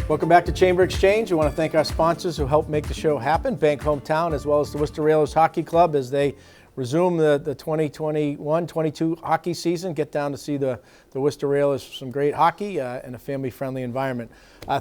Welcome back to Chamber Exchange. We want to thank our sponsors who help make the show happen, Bank Hometown, as well as the Worcester Railers Hockey Club as they resume the 2021-22 hockey season. Get down to see the Worcester Railers for some great hockey in a family-friendly environment.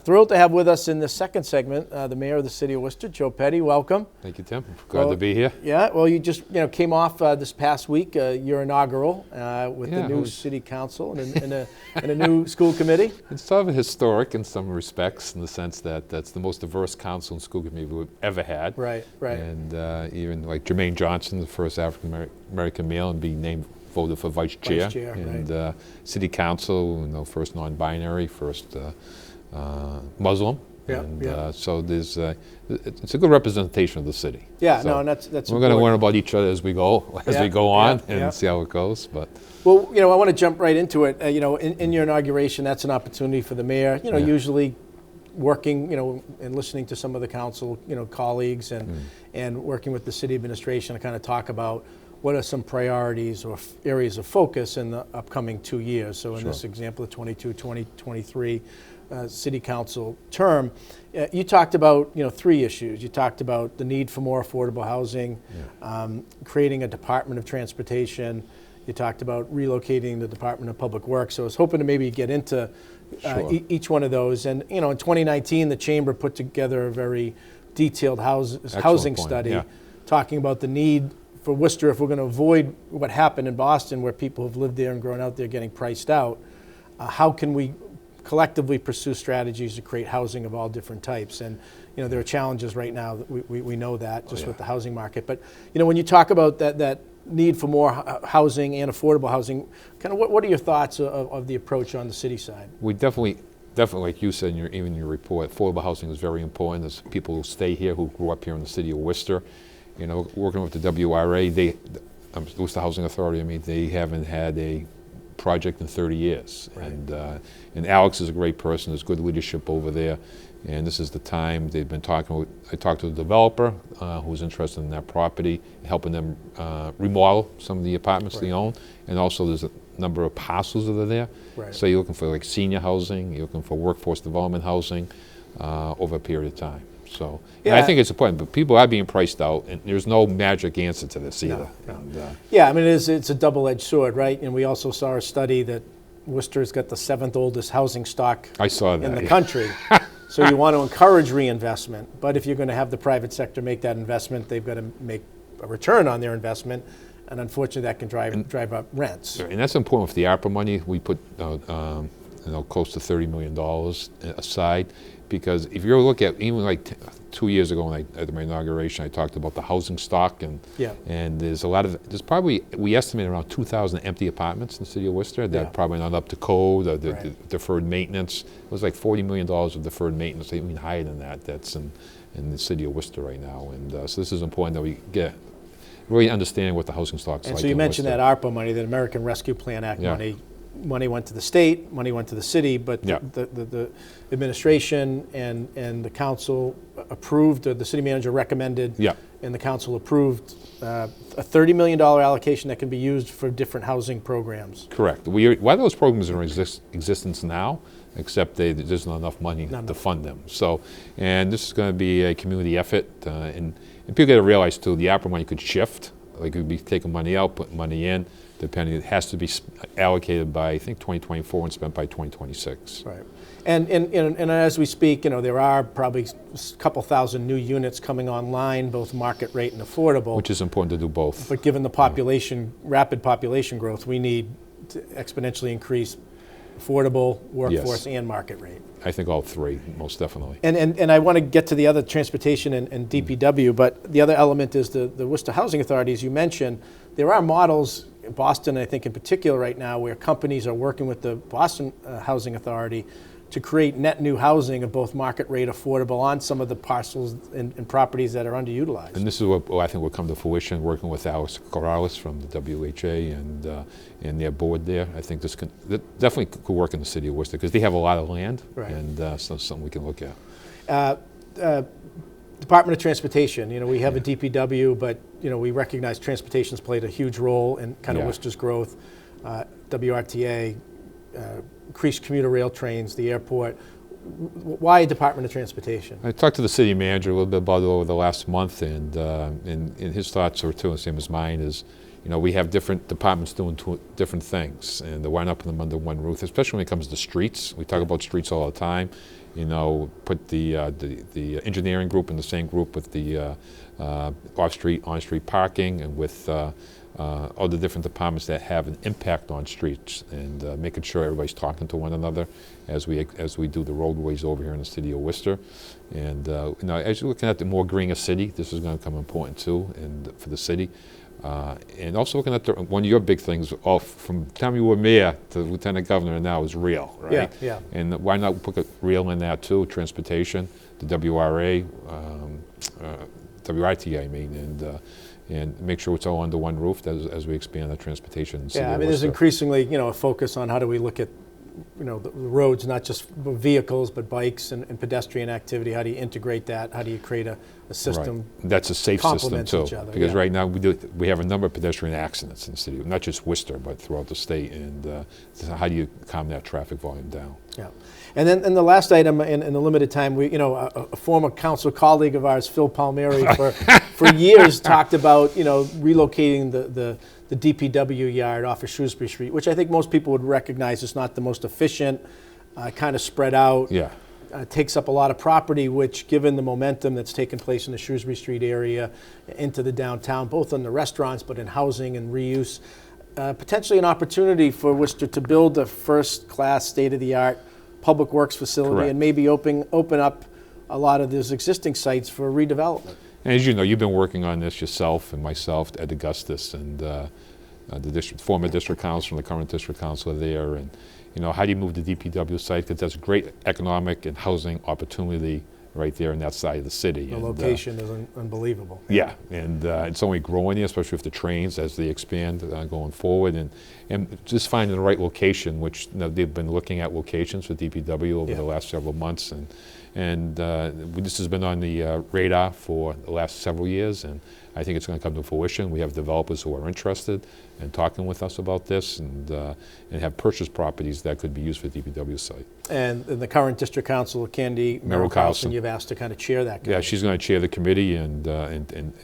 Thrilled to have with us in the second segment the Mayor of the City of Worcester, Joe Petty. Welcome. Thank you, Tim. Glad to be here. Yeah, well, you just came off this past week, your inaugural with the new City Council and a new school committee. It's sort of historic in some respects, in the sense that that's the most diverse council and school committee we've ever had. Right. And even like Jermaine Johnson, the first African-American male, and being voted for vice chair. And right. City Council, first non-binary, first Muslim. So there's it's a good representation of the city. Yeah, so and that's we're going to learn about each other as we go on and see how it goes. But well, I want to jump right into it. In your inauguration, that's an opportunity for the mayor. Usually working, and listening to some of the council, colleagues and working with the city administration to kind of talk about what are some priorities or areas of focus in the upcoming 2 years. So in this example, the 22-2023 City Council term, you talked about 3 issues. You talked about the need for more affordable housing, creating a Department of Transportation. You talked about relocating the Department of Public Works. So I was hoping to maybe get into each one of those. And in 2019, the Chamber put together a very detailed housing study, talking about the need for Worcester, if we're going to avoid what happened in Boston, where people have lived there and grown out there getting priced out, how can we collectively pursue strategies to create housing of all different types? And there are challenges right now that we know that with the housing market. But when you talk about that need for more housing and affordable housing, kind of what are your thoughts of the approach on the city side? We definitely, like you said in your report, affordable housing is very important. There's people who stay here, who grew up here in the city of Worcester. Working with the WRA, the Worcester Housing Authority, they haven't had a project in 30 years. Right. And Alex is a great person. There's good leadership over there. And this is the time they've been talking. I talked to the developer who's interested in that property, helping them remodel some of the apartments they own. And also there's a number of parcels that are there. Right. So you're looking for like senior housing, you're looking for workforce development housing over a period of time. So and I think it's important, but people are being priced out, and there's no magic answer to this either. No. It's a double-edged sword, right? And we also saw a study that Worcester's got the 7th oldest housing stock in the country. So you want to encourage reinvestment, but if you're going to have the private sector make that investment, they've got to make a return on their investment, and unfortunately that can drive up rents. And that's important with the ARPA money. We put close to $30 million aside. Because if you look at, even like 2 years ago at my inauguration, I talked about the housing stock, and there's probably, we estimate around 2,000 empty apartments in the city of Worcester that are probably not up to code, the deferred maintenance. It was like $40 million of deferred maintenance, even higher than that, that's in the city of Worcester right now. And so this is important that we get really understanding what the housing stock's like. And so you mentioned that ARPA money, the American Rescue Plan Act money. Money went to the state, money went to the city, but the administration and the council approved, the city manager recommended, and the council approved a $30 million allocation that can be used for different housing programs. Correct. Why those programs are in existence now, except there's not enough money to fund them. So, and this is going to be a community effort, and people got to realize too, the ARPA money could shift. Like it would be taking money out, putting money in. Depending, it has to be allocated by, I think, 2024 and spent by 2026. Right. And as we speak, there are probably a couple thousand new units coming online, both market rate and affordable. Which is important to do both. But given the rapid population growth, we need to exponentially increase affordable, workforce, and market rate. I think all three, most definitely. And I want to get to the other transportation and DPW, but the other element is the Worcester Housing Authority, as you mentioned. There are models in Boston, I think in particular right now, where companies are working with the Boston Housing Authority to create net new housing of both market rate affordable on some of the parcels and properties that are underutilized. And this is what I think will come to fruition, working with Alex Corrales from the WHA and their board there. I think that definitely could work in the city of Worcester because they have a lot of land, and so something we can look at. Department of Transportation, we have a DPW, but we recognize transportation's played a huge role in kind of Worcester's growth. WRTA, increased commuter rail trains, the airport. why Department of Transportation? I talked to the city manager a little bit about it over the last month, and his thoughts are too the same as mine. Is we have different departments doing different things, and why not put them under one roof? Especially when it comes to streets, we talk about streets all the time. Put the engineering group in the same group with the off-street, on-street parking, and with all the different departments that have an impact on streets, and making sure everybody's talking to one another as we do the roadways over here in the city of Worcester. And as you're looking at the more greener city, this is going to become important too, and for the city. And also looking at one of your big things, from the time you were mayor to lieutenant governor now, is rail, right? Yeah, yeah. And why not put a rail in that too? Transportation, the WRA, WITA, I mean, and make sure it's all under one roof as we expand the transportation in the city of there's Worcester. increasingly, a focus on how do we look at, the roads, not just vehicles, but bikes and pedestrian activity. How do you integrate that? How do you create a system? Right. That's a safe system complements too, each other, because yeah. right now we have a number of pedestrian accidents in the city, not just Worcester, but throughout the state. And so how do you calm that traffic volume down? Yeah, and then the last item in the limited time, a former council colleague of ours, Phil Palmieri, for years talked about relocating the DPW yard off of Shrewsbury Street, which I think most people would recognize is not the most efficient, kind of spread out. Yeah. Takes up a lot of property, which, given the momentum that's taken place in the Shrewsbury Street area into the downtown, both in the restaurants but in housing and reuse, potentially an opportunity for Worcester to build a first-class, state-of-the-art public works facility. Correct. And maybe open up a lot of those existing sites for redevelopment. And as you know, you've been working on this yourself and myself, Ed Augustus, and the former district councilor and the current district councilor there. And how do you move the DPW site? Because that's a great economic and housing opportunity right there in that side of the city. The location is unbelievable. Yeah, and it's only growing here, especially with the trains as they expand going forward, and just finding the right location, which they've been looking at locations for DPW over the last several months, and this has been on the radar for the last several years, and I think it's going to come to fruition. We have developers who are interested in talking with us about this, and have purchased properties that could be used for DPW site. And the current district council, Candy Merrill-Carlson, you've asked to kind of chair that committee. Yeah, she's going to chair the committee, and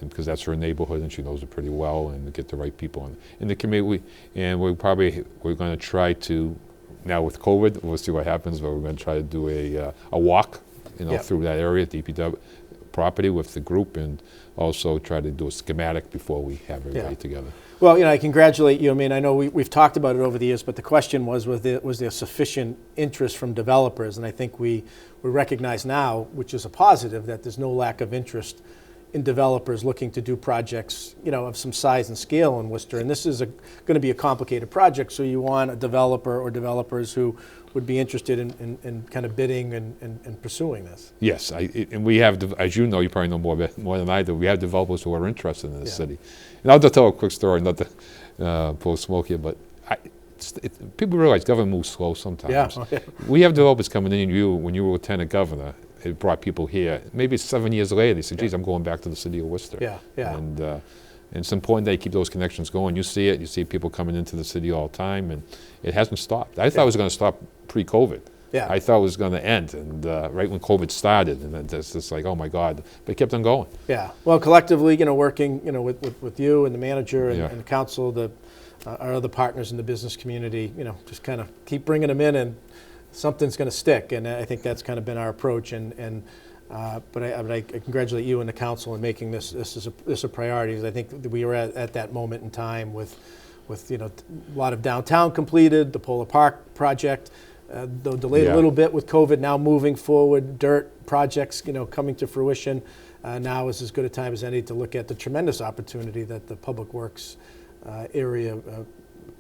because that's her neighborhood and she knows it pretty well, and get the right people in the committee. We're going to try to, now with COVID, we'll see what happens, but we're going to try to do a walk, through that area, DPW property with the group, and also try to do a schematic before we have everybody together. Well, I congratulate you. I mean, I know we've talked about it over the years, but the question was there sufficient interest from developers? And I think we recognize now, which is a positive, that there's no lack of interest in developers looking to do projects, of some size and scale in Worcester. And this is going to be a complicated project, so you want a developer or developers who would be interested in kind of bidding and pursuing this. Yes, and we have, as you know, you probably know more than I do, we have developers who are interested in this city. And I'll just tell a quick story, not to blow smoke here, but people realize government moves slow sometimes. Yeah. We have developers coming in, when you were lieutenant governor, it brought people here. Maybe 7 years later, they said, geez, I'm going back to the city of Worcester. Yeah. And it's important that you keep those connections going. You see it, you see people coming into the city all the time, and it hasn't stopped. I thought it was going to stop pre-COVID. Yeah. I thought it was going to end, and right when COVID started, and it's just like, oh my God, but it kept on going. Yeah. Well, collectively, working, with you and the manager and the council, our other partners in the business community, just kind of keep bringing them in, and something's going to stick. And I think that's kind of been our approach. But I congratulate you and the council in making this a priority. Because I think that we were at that moment in time with a lot of downtown completed, the Polar Park project, though delayed a little bit with COVID, now moving forward, dirt projects coming to fruition. Now is as good a time as any to look at the tremendous opportunity that the public works area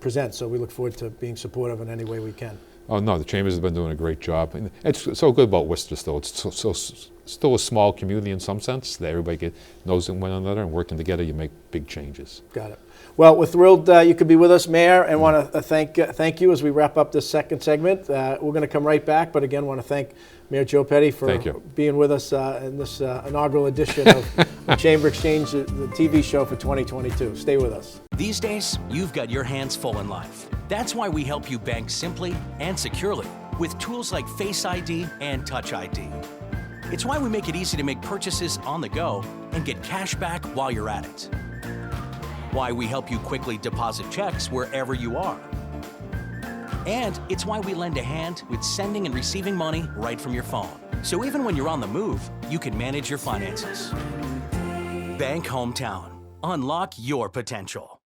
presents. So we look forward to being supportive in any way we can. Oh no, the Chambers has been doing a great job. And it's so good about Worcester still. It's still a small community in some sense, that everybody knows one another, and working together you make big changes. Got it. Well, we're thrilled you could be with us, Mayor, and want to thank you as we wrap up this second segment. We're going to come right back, but again, want to thank Mayor Joe Petty for being with us in this inaugural edition of Chamber Exchange, the TV show for 2022. Stay with us. These days, you've got your hands full in life. That's why we help you bank simply and securely. with tools like Face ID and Touch ID. It's why we make it easy to make purchases on the go and get cash back while you're at it. Why we help you quickly deposit checks wherever you are. And it's why we lend a hand with sending and receiving money right from your phone. So even when you're on the move, you can manage your finances. Bank Hometown. Unlock your potential.